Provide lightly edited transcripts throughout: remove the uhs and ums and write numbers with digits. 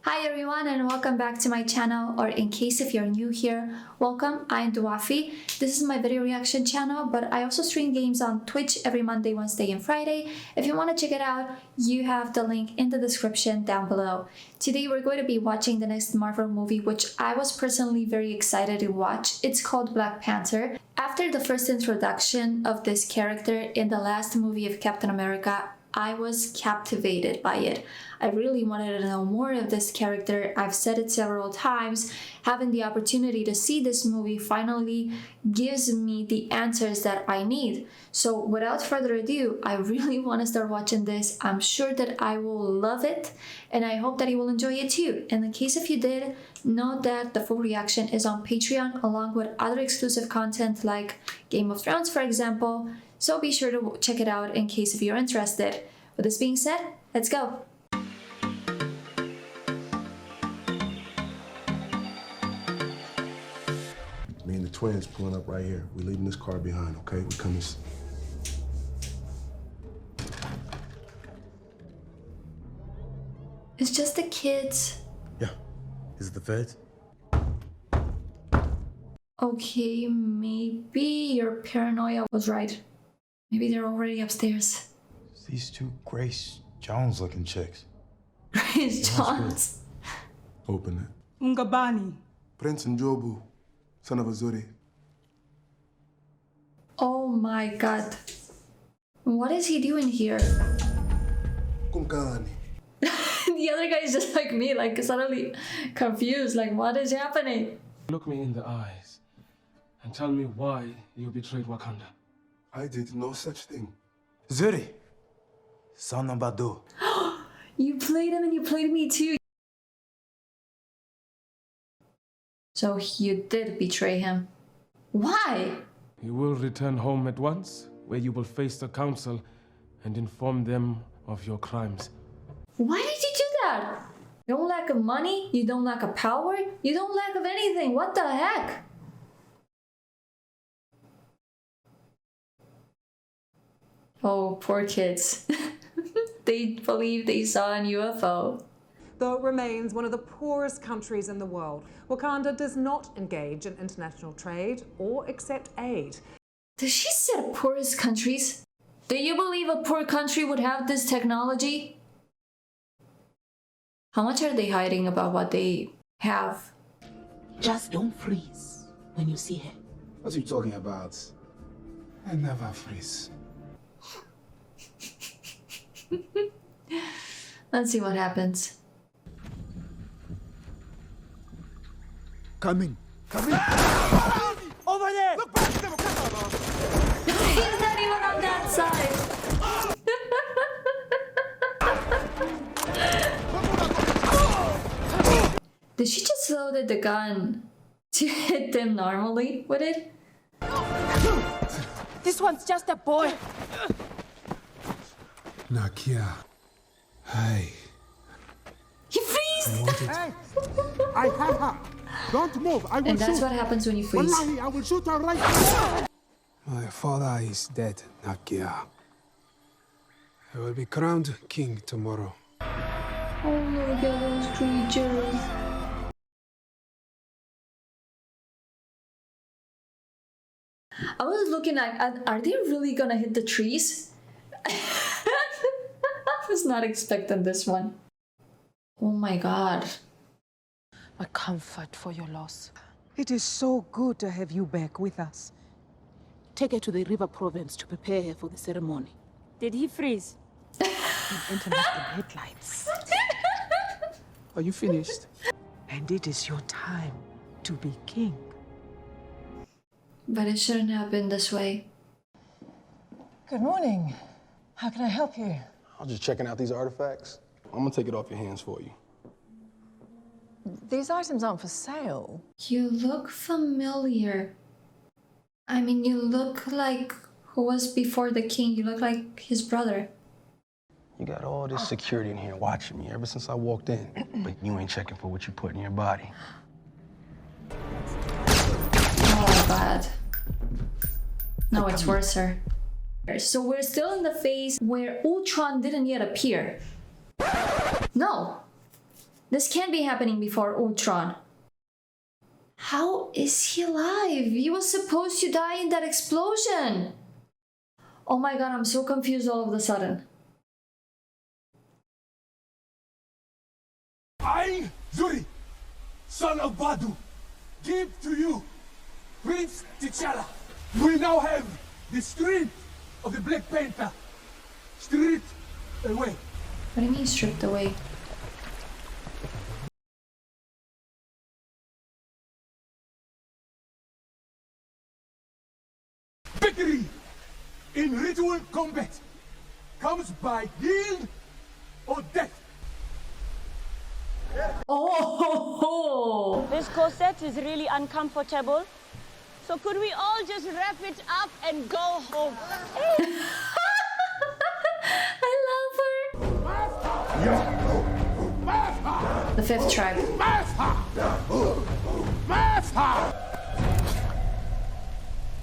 Hi everyone and welcome back to my channel, or in case if you're new here, welcome. I'm Duafi. This is my video reaction channel, but I also stream games on Twitch every Monday, Wednesday and Friday. If you want to check it out, you have the link in the description down below. Today we're going to be watching the next Marvel movie, which I was personally very excited to watch. It's called Black Panther. After the first introduction of this character in the last movie of Captain America, I was captivated by it. I really wanted to know more of this character. I've said it several times. Having the opportunity to see this movie finally gives me the answers that I need. So without further ado, I really want to start watching this. I'm sure that I will love it and I hope that you will enjoy it too. And in case if you did, know that the full reaction is on Patreon along with other exclusive content like Game of Thrones, for example. So be sure to check it out in case if you're interested. With this being said, let's go. Me and the twins pulling up right here. We leaving this car behind, okay? We coming. It's just the kids. Yeah. Is it the feds? Okay, maybe your paranoia was right. Maybe they're already upstairs. These two Grace Jones looking chicks. Grace Jones. Open it. Ungabani. Prince Njobu, son of Azuri. Oh my god. What is he doing here? Kumkani. The other guy is just like me, like suddenly confused, like what is happening? Look me in the eyes and tell me why you betrayed Wakanda. I did no such thing. Zuri, son of Badu. You played him and you played me too. So you did betray him. Why? You will return home at once, where you will face the council and inform them of your crimes. Why did you do that? You don't lack of money, you don't lack of power, you don't lack of anything. What the heck? Oh, poor kids. They believe they saw a UFO. Though it remains one of the poorest countries in the world, Wakanda does not engage in international trade or accept aid. Did she say poorest countries? Do you believe a poor country would have this technology? How much are they hiding about what they have? Just don't freeze when you see her. What are you talking about? I never freeze. Let's see what happens. Coming. Over there! Look back! He's not even on that side. Did she just loaded the gun to hit them normally with it? This one's just a boy. Nakia. Hi. He freezed! Hey! I have her. Don't move. I will And that's shoot. what happens when you freeze. Wallahi, I will shoot her right now. My father is dead, Nakia. I will be crowned king tomorrow. Oh, look at those creatures. I was looking at, are they really gonna hit the trees? I was not expecting this one. Oh my god. My comfort for your loss. It is so good to have you back with us. Take her to the river province to prepare her for the ceremony. Did he freeze? Internet in headlights. Are you finished? And it is your time to be king. But it shouldn't have been this way. Good morning. How can I help you? I was just checking out these artifacts. I'm gonna take it off your hands for you. These items aren't for sale. You look familiar. I mean, you look like who was before the king. You look like his brother. You got all this security in here watching me ever since I walked in, but you ain't checking for what you put in your body. Oh, bad. No, it's worse, sir. So we're still in the phase where Ultron didn't yet appear. No. This can't be happening before Ultron. How is he alive? He was supposed to die in that explosion. Oh my god, I'm so confused all of a sudden. I, Shuri, son of Badu, give to you Prince T'Challa. We now have the strength of the Black Panther stripped away. What do you mean stripped away? Victory in ritual combat comes by yield or death. Oh! This corset is really uncomfortable. So could we all just wrap it up and go home? I love her! The fifth tribe.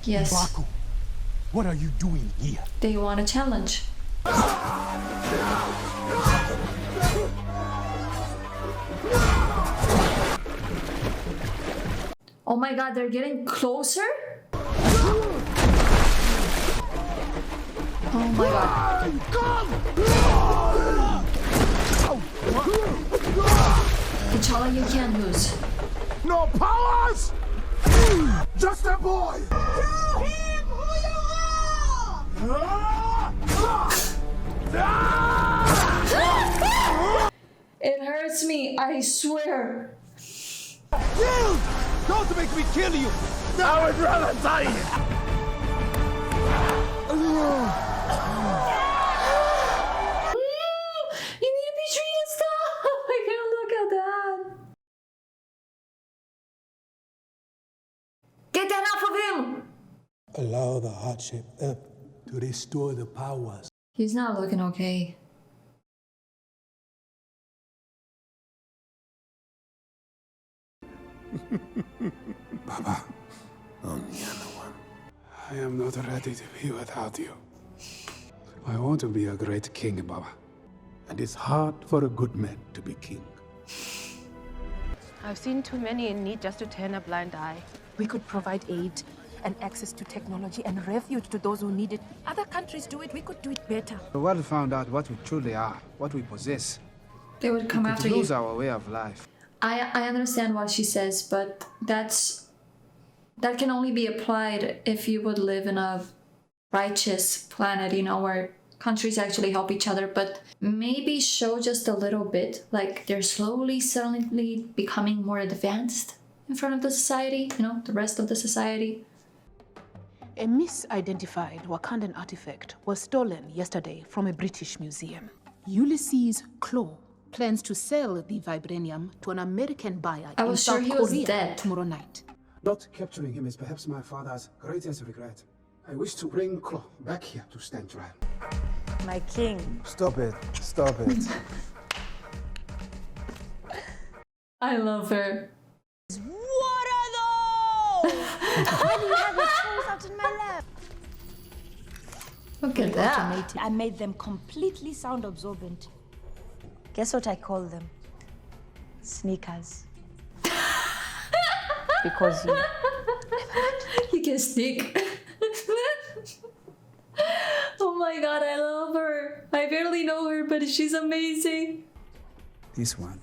Yes. Baku, what are you doing here? They want a challenge. Oh my god, they're getting closer? Oh my god. T'Challa, you can't lose. No powers! Just a boy! It hurts me, I swear. Don't make me kill you! I would rather die! You need to be treated, stop! I can't look at that. Get that off of him! Allow the hardship to restore the powers. He's not looking okay. Baba. I am not ready to be without you. I want to be a great king, Baba. And it's hard for a good man to be king. I've seen too many in need just to turn a blind eye. We could provide aid and access to technology and refuge to those who need it. Other countries do it, we could do it better. The world found out what we truly are, what we possess. They would come after you. Lose our way of life. I understand what she says, but that can only be applied if you would live in a righteous planet, you know, where countries actually help each other, but maybe show just a little bit, like they're suddenly becoming more advanced in front of the society, you know, the rest of the society. A misidentified Wakandan artifact was stolen yesterday from a British museum. Ulysses Claw plans to sell the vibranium to an American buyer in South Korea tomorrow night. Not capturing him is perhaps my father's greatest regret. I wish to bring Claw back here to stand trial. My king. Stop it. Stop it. I love her. What are those? Why do you have your toys out in my lap? Look at that. I made them completely sound absorbent. Guess what I call them? Sneakers. Because You can sneak. Oh my god, I love her. I barely know her, but she's amazing. This one.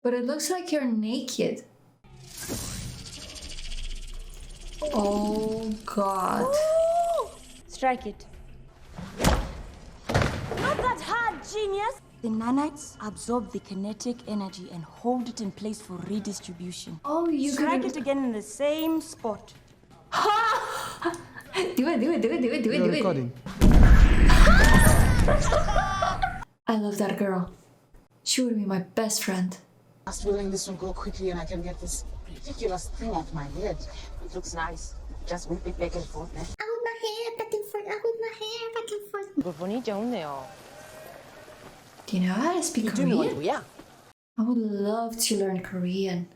But it looks like you're naked. Oh god. Ooh! Strike it. Not that hard, genius! The nanites absorb the kinetic energy and hold it in place for redistribution. Oh, you strike it again in the same spot. Do it. You're recording. I love that girl. She would be my best friend. I was willing this will go quickly and I can get this ridiculous thing off my head. It looks nice. Just whip it back and forth. I hold my hair back and forth. I hold my hair back and forth. Do you know how to speak Korean? Yeah. I would love to learn Korean.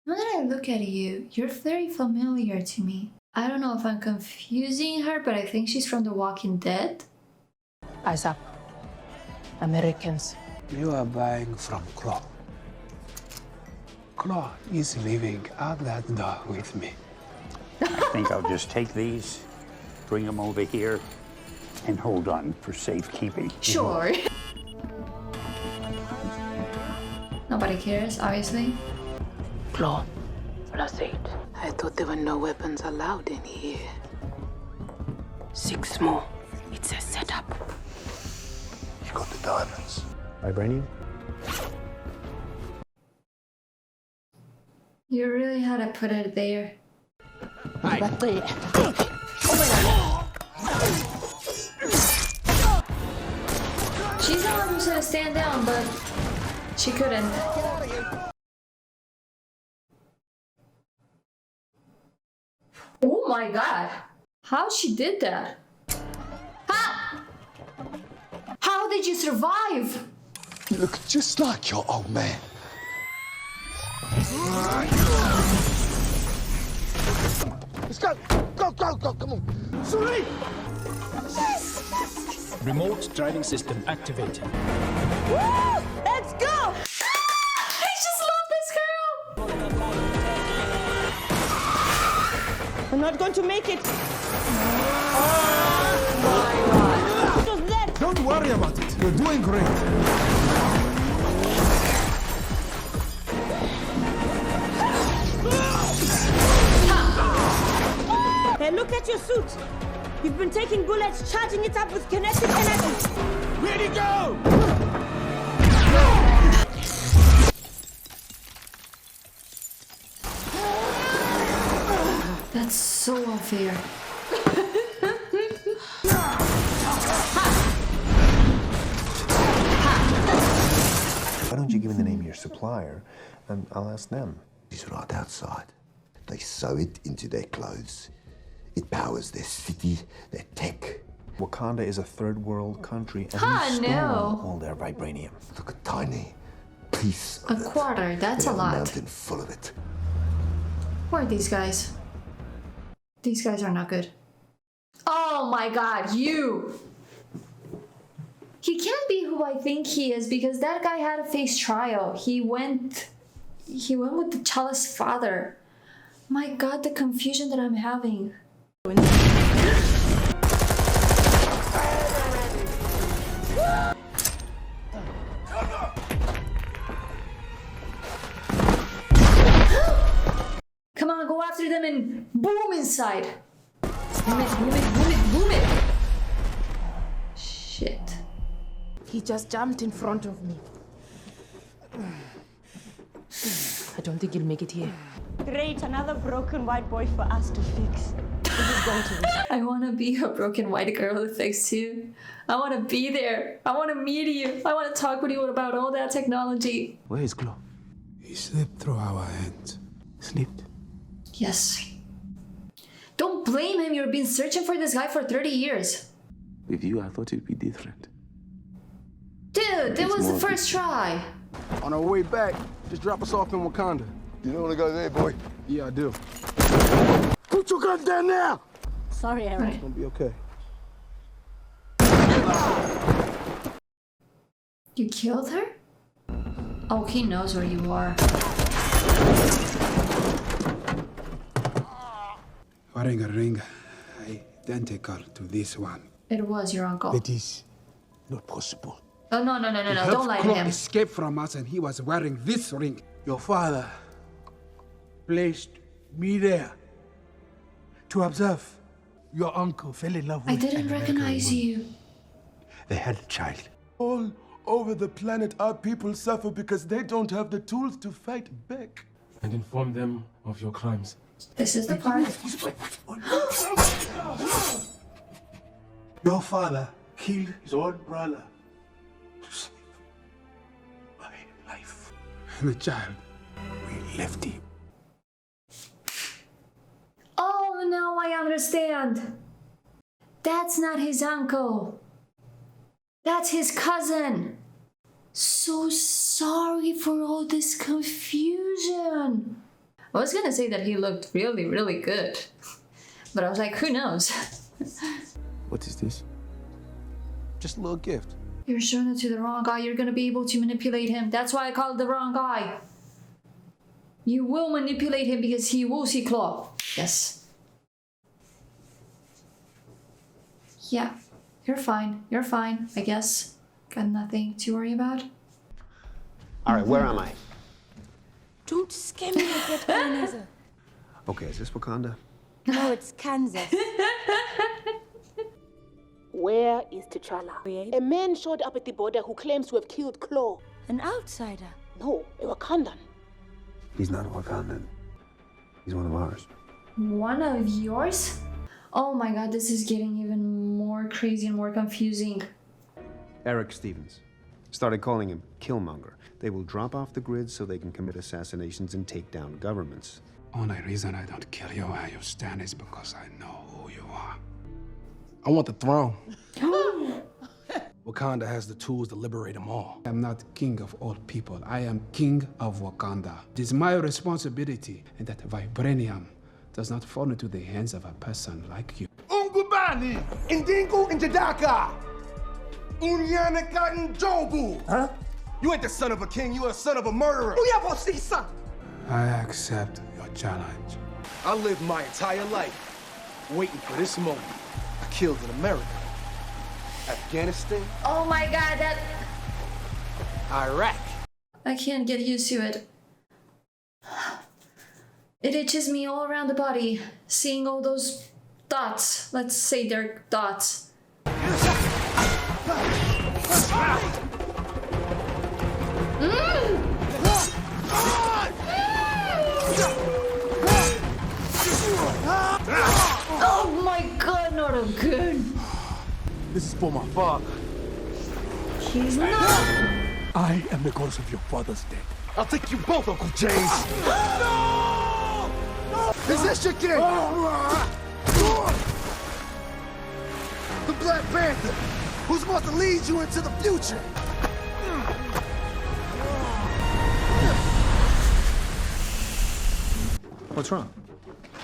Now that I look at you, you're very familiar to me. I don't know if I'm confusing her, but I think she's from The Walking Dead. Eyes up. Americans. You are buying from Claw. Claw is leaving out that door with me. I think I'll just take these, bring them over here, and hold on for safekeeping. Sure. Nobody cares, obviously. Claw, +8. I thought there were no weapons allowed in here. 6 more. It's a setup. You got the diamonds. Vibranium? You really had to put it there. Right there. She's the one who's gonna stand down, but she couldn't. Oh my god! How she did that? How did you survive? You look just like your old man. Let's go! Go, go, go, come on! Shuri! Remote driving system activated. Woo! Let's go! I just love this girl! I'm not going to make it. Don't worry about it. You're doing great. Hey, look at your suit. You've been taking bullets, charging it up with kinetic energy. Ready, go! That's so unfair. Why don't you give me the name of your supplier, and I'll ask them. It's right outside. They sew it into their clothes. It powers their city, their tech. Wakanda is a third world country, and we stole no. all their vibranium. Look, a tiny piece A of it. quarter, that's They a have lot. mountain full of it. Who are these guys? These guys are not good. Oh my god, you! He can't be who I think he is because that guy had a face trial. He went with the T'Challa's father. My god, the confusion that I'm having. Come on, go after them and boom inside. Boom it, boom it, boom it, boom it. Shit. He just jumped in front of me. I don't think he'll make it here. Great, another broken white boy for us to fix. This is going to be. I want to be a broken white girl to fix too. I want to be there. I want to meet you. I want to talk with you about all that technology. Where is Claw? He slipped through our hands. Slipped? Yes. Don't blame him. You've been searching for this guy for 30 years. With you, I thought it'd be different. Dude, that was the first try. On our way back, just drop us off in Wakanda. You don't want to go there, boy? Yeah, I do. Put your gun down now! Sorry, Aaron. It's gonna be okay. You killed her? Oh, he knows where you are. Wearing a ring identical to this one. It was your uncle. It is not possible. Oh, no. Don't lie to Claw him. escaped from us and he was wearing this ring. Your father placed me there to observe. Your uncle fell in love I with didn't recognize you. They had a child. All over the planet, our people suffer because they don't have the tools to fight back. And inform them of your crimes. This is the part. Your father killed his own brother to save my life. The child, we left him. Oh, now I understand. That's not his uncle. That's his cousin. So sorry for all this confusion. I was gonna say that he looked really, really good. But I was like, who knows? What is this? Just a little gift. You're showing it to the wrong guy. You're gonna be able to manipulate him. That's why I call it the wrong guy. You will manipulate him because he will see claw. Yes. Yeah. You're fine. You're fine, I guess. Got nothing to worry about. All right, where am I? Don't scare me like that, Ebenezer. Okay, is this Wakanda? No, it's Kansas. Where is T'Challa? A man showed up at the border who claims to have killed Claw. An outsider? No, a Wakandan. He's not a Wakandan. He's one of ours. One of yours? Oh my god, this is getting even more crazy and more confusing. Eric Stevens. Started calling him Killmonger. They will drop off the grid so they can commit assassinations and take down governments. Only reason I don't kill you where you stand is because I know who you are. I want the throne. Wakanda has the tools to liberate them all. I am not king of all people. I am king of Wakanda. It is my responsibility, and that vibranium does not fall into the hands of a person like you. Ungubani, Indingu, Njadaka, Unyanaka, Njobu. Huh? You ain't the son of a king, you are a son of a murderer. I accept your challenge. I lived my entire life waiting for this moment. I killed in America, Afghanistan. Oh my god, that... Iraq. I can't get used to it. It itches me all around the body, seeing all those dots. Let's say they're dots. Oh my god, not again. This is for my father. He's not. I am the ghost of your father's death. I'll take you both, Uncle James. No! Is this your kid? The Black Panther, who's about to lead you into the future. What's wrong?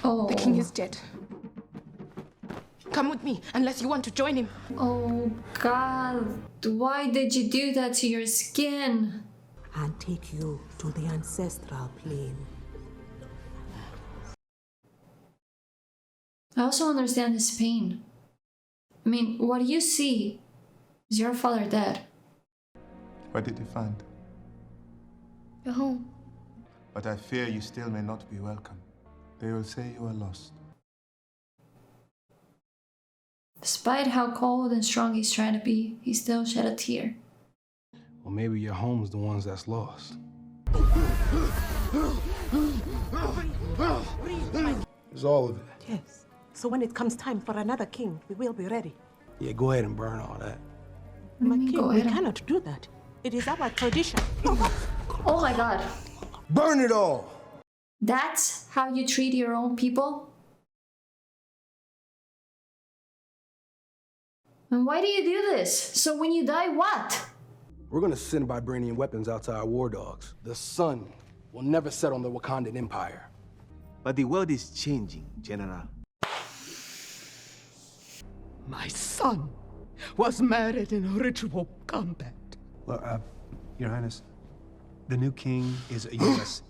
Oh. The king is dead. Come with me, unless you want to join him. Oh god, why did you do that to your skin? I'll take you to the ancestral plane. I also understand his pain. I mean, what you see is your father dead. What did you find? Your home. But I fear you still may not be welcome. They will say you are lost. Despite how cold and strong he's trying to be, he still shed a tear. Well, maybe your home's the ones that's lost. It's all of it. Yes. So when it comes time for another king, we will be ready. Yeah, go ahead and burn all that. My king, we cannot do that. It is our tradition. Oh my god. Burn it all! That's how you treat your own people? And why do you do this? So when you die, what? We're gonna send vibranium weapons out to our war dogs. The sun will never set on the Wakandan Empire. But the world is changing, General. My son was married in ritual combat. Well, Your Highness, the new king is a U.S.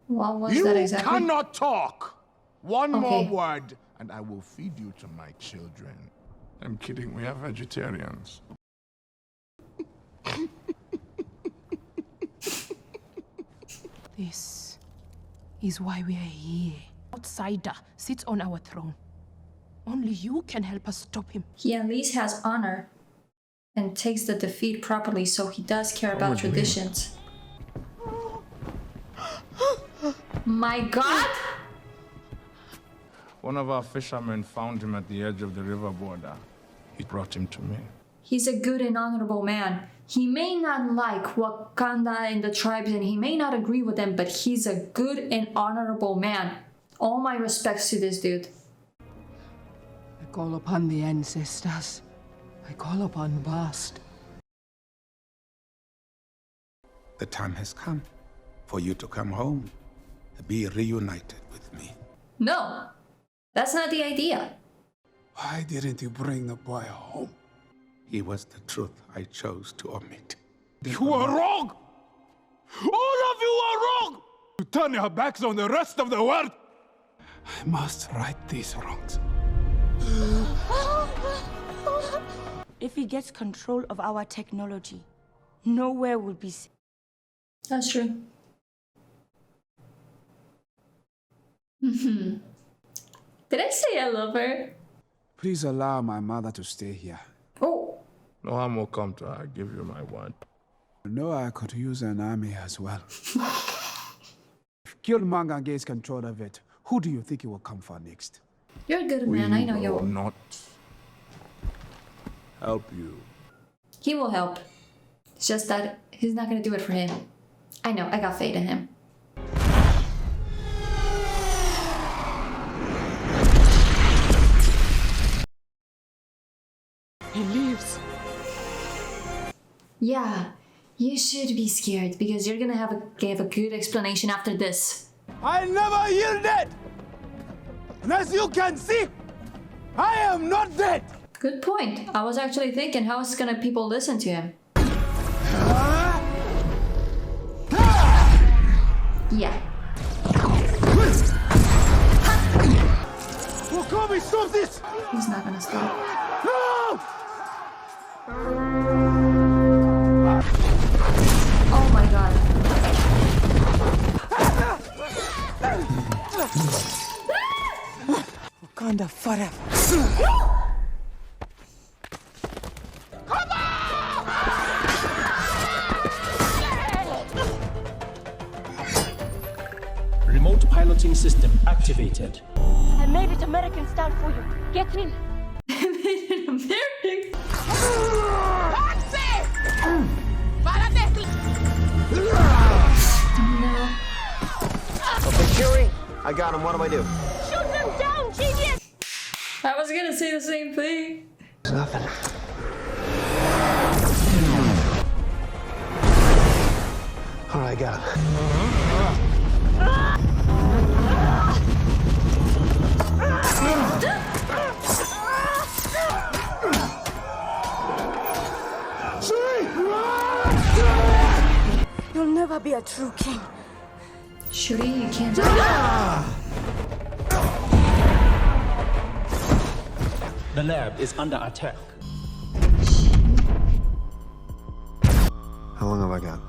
What was that exactly? You cannot talk! One more Okay. word, and I will feed you to my children. I'm kidding, we are vegetarians. This is why we are here. Outsider sits on our throne. Only you can help us stop him. He at least has honor and takes the defeat properly, so he does care about traditions. My god! One of our fishermen found him at the edge of the river border. He brought him to me. He's a good and honorable man. He may not like Wakanda and the tribes, and he may not agree with them, but he's a good and honorable man. All my respects to this dude. I call upon the ancestors. I call upon Bast. The time has come for you to come home, be reunited with me. No, that's not the idea. Why didn't you bring the boy home? He was the truth I chose to omit. You are wrong! All of you are wrong! You turn your backs on the rest of the world! I must right these wrongs. If he gets control of our technology, nowhere will be safe. That's true. Did I say I love her? Please allow my mother to stay here. Oh. No harm will come to her, I give you my word. You know I could use an army as well. If Killmonger gains control of it, who do you think he will come for next? You're a good man, I know you will. Not help you. He will help. It's just that he's not gonna do it for him. I know, I got faith in him. He leaves. Yeah, you should be scared because you're gonna have give a good explanation after this. I never yielded! And as you can see, I am not dead! Good point. I was actually thinking, how is gonna people listen to him? Yeah. Wakanda, stop this! He's not gonna stop. No! Oh my god. Wakanda forever. Remote piloting system activated. I made it American style for you. Get in. American. No. Okay, Shuri, I got him. What do I do? Shoot them down, genius! I was gonna say the same thing. There's nothing. All right, I got him. You'll never be a true king. Shuri, you can't die. The lab is under attack. How long have I got?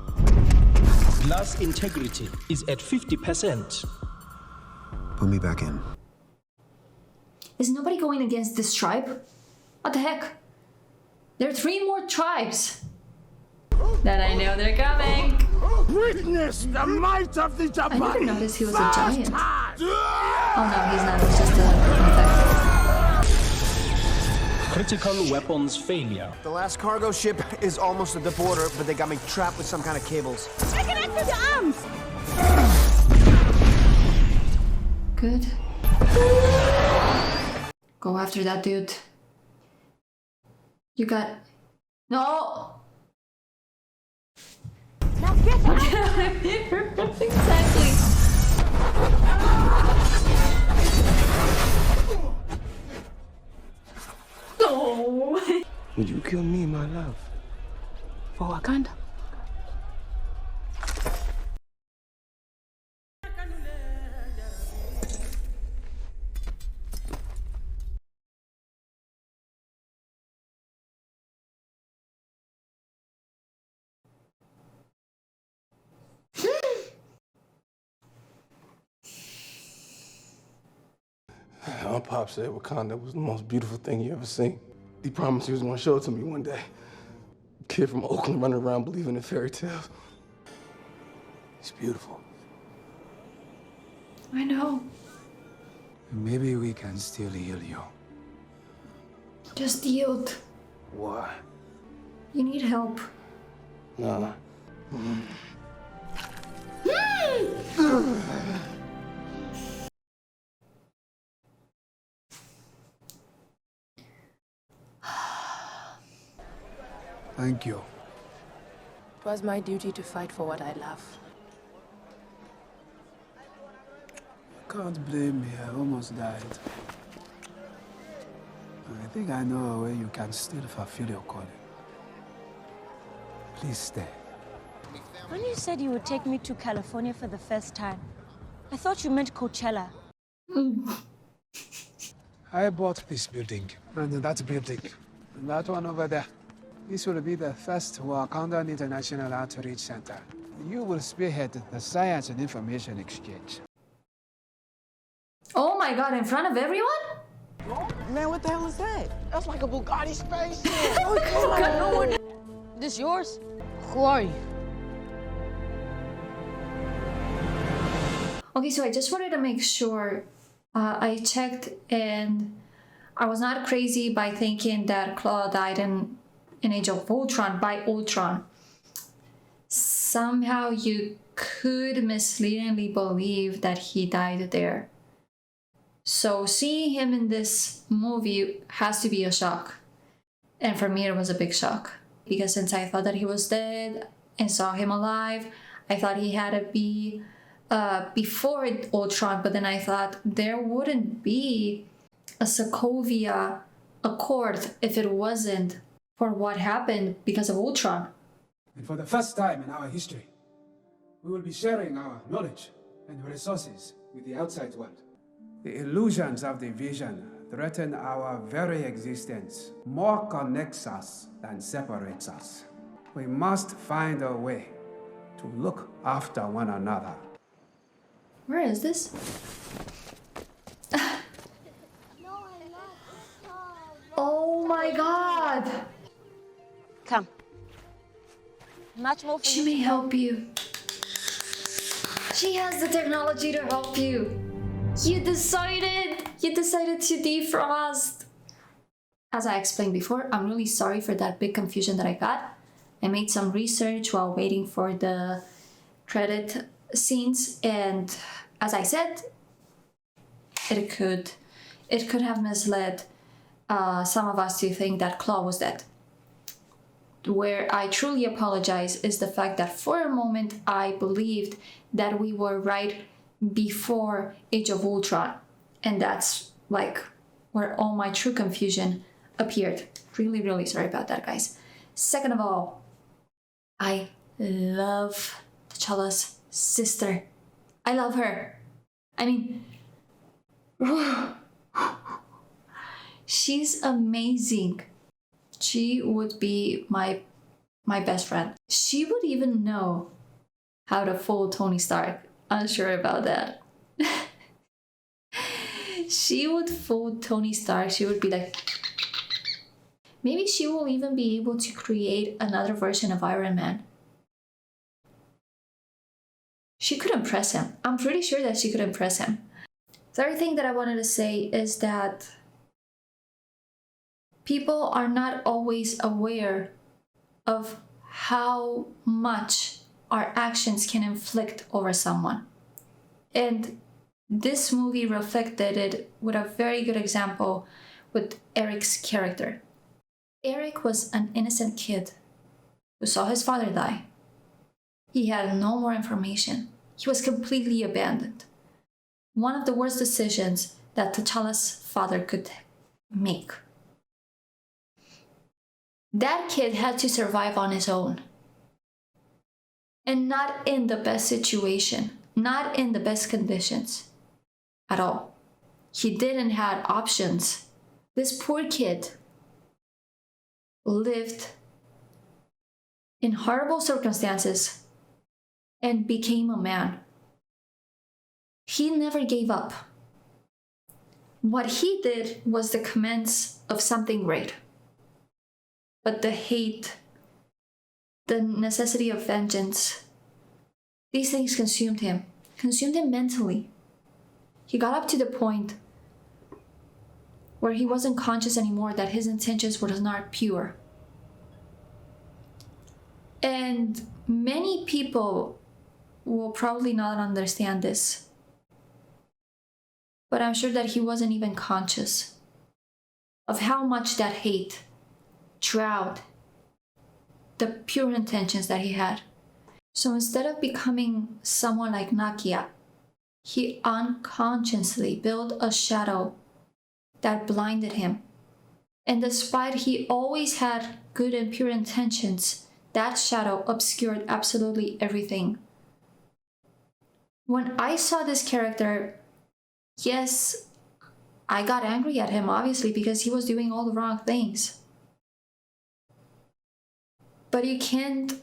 Glass integrity is at 50%. Put me back in. Is nobody going against this tribe? What the heck? There are 3 more tribes. That I know they're coming. Witness the might of the Japan. I never noticed he was a giant. Oh no, he's not. He's just a Critical weapons failure. The last cargo ship is almost at the border, but they got me trapped with some kind of cables. I can access your arms. Good. Go after that dude. You got... No! Now get out. Get out of here! Exactly. No! Would you kill me, my love? For Wakanda. Our pop said Wakanda was the most beautiful thing you ever seen. He promised he was gonna show it to me one day. Kid from Oakland running around believing in fairy tales. It's beautiful. I know. Maybe we can still heal you. Just yield. Why? You need help. Nah. Thank you. It was my duty to fight for what I love. Can't blame me, I almost died. I think I know a way you can still fulfill your calling. Please stay. When you said you would take me to California for the first time, I thought you meant Coachella. I bought this building, and that building, and that one over there. This will be the first Wakanda International Outreach Center. You will spearhead the science and information exchange. Oh my god, in front of everyone? Man, what the hell is that? That's like a Bugatti spaceship. Oh, God, no one. This yours? Who are you? Okay, so I just wanted to make sure I checked, and I was not crazy by thinking that Claw died in Age of Ultron by Ultron. Somehow you could misleadingly believe that he died there. So seeing him in this movie has to be a shock. And for me, it was a big shock. Because since I thought that he was dead and saw him alive, I thought he had to be before Ultron, but then I thought there wouldn't be a Sokovia Accord if it wasn't for what happened because of Ultron. And for the first time in our history, we will be sharing our knowledge and resources with the outside world. The illusions of division threaten our very existence. More connects us than separates us. We must find a way to look after one another. Where is this? Oh my god! Come. Much more for She you. may help you. She has the technology to help you. You decided to defrost. As I explained before, I'm really sorry for that big confusion that I got. I made some research while waiting for the credit scenes, and as I said, it could have misled some of us to think that Claw was dead. Where I truly apologize is the fact that for a moment I believed that we were right before Age of Ultron, and that's like where all my true confusion appeared. Really sorry about that, guys. Second of all, I love T'Challa's sister. I love her. I mean, she's amazing. She would be my best friend. She would even know how to fool Tony Stark. Unsure about that. She would fool Tony Stark. She would be like, maybe she will even be able to create another version of Iron Man. She could impress him. I'm pretty sure that she could impress him. Third thing that I wanted to say is that people are not always aware of how much our actions can inflict over someone. And this movie reflected it with a very good example with Eric's character. Eric was an innocent kid who saw his father die. He had no more information. He was completely abandoned. One of the worst decisions that T'Challa's father could make. That kid had to survive on his own. And not in the best situation, not in the best conditions at all. He didn't have options. This poor kid lived in horrible circumstances and became a man. He never gave up. What he did was the commence of something great. But the hate, the necessity of vengeance, these things consumed him mentally. He got up to the point where he wasn't conscious anymore that his intentions were not pure. And many people will probably not understand this, but I'm sure that he wasn't even conscious of how much that hate drowned the pure intentions that he had. So instead of becoming someone like Nakia, he unconsciously built a shadow that blinded him And despite he always had good and pure intentions, that shadow obscured absolutely everything. When I saw this character, yes, I got angry at him, obviously, because he was doing all the wrong things. But you can't,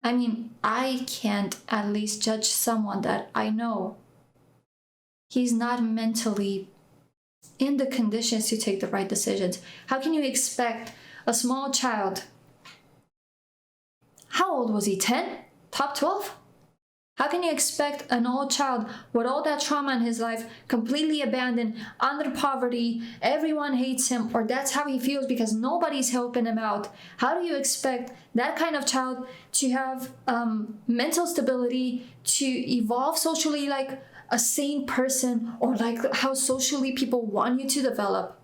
I can't at least judge someone that I know he's not mentally in the conditions to take the right decisions. How can you expect a small child? How old was he? 10? Top 12? How can you expect an old child with all that trauma in his life, completely abandoned, under poverty, everyone hates him, or that's how he feels because nobody's helping him out? How do you expect that kind of child to have mental stability, to evolve socially like a sane person, or like how socially people want you to develop?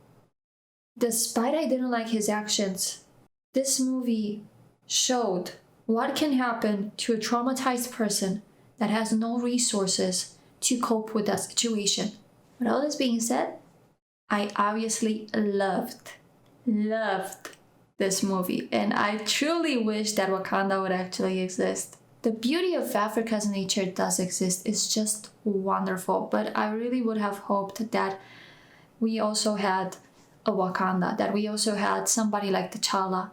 Despite I didn't like his actions, this movie showed what can happen to a traumatized person that has no resources to cope with that situation. With all this being said, I obviously loved this movie, and I truly wish that Wakanda would actually exist. The beauty of Africa's nature does exist. It's just wonderful, but I really would have hoped that we also had a Wakanda, that we also had somebody like T'Challa,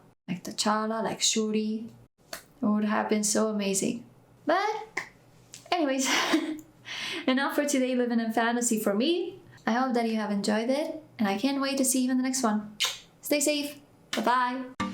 like Shuri. It would have been so amazing. But anyways, enough for today living in fantasy for me. I hope that you have enjoyed it, and I can't wait to see you in the next one. Stay safe. Bye-bye.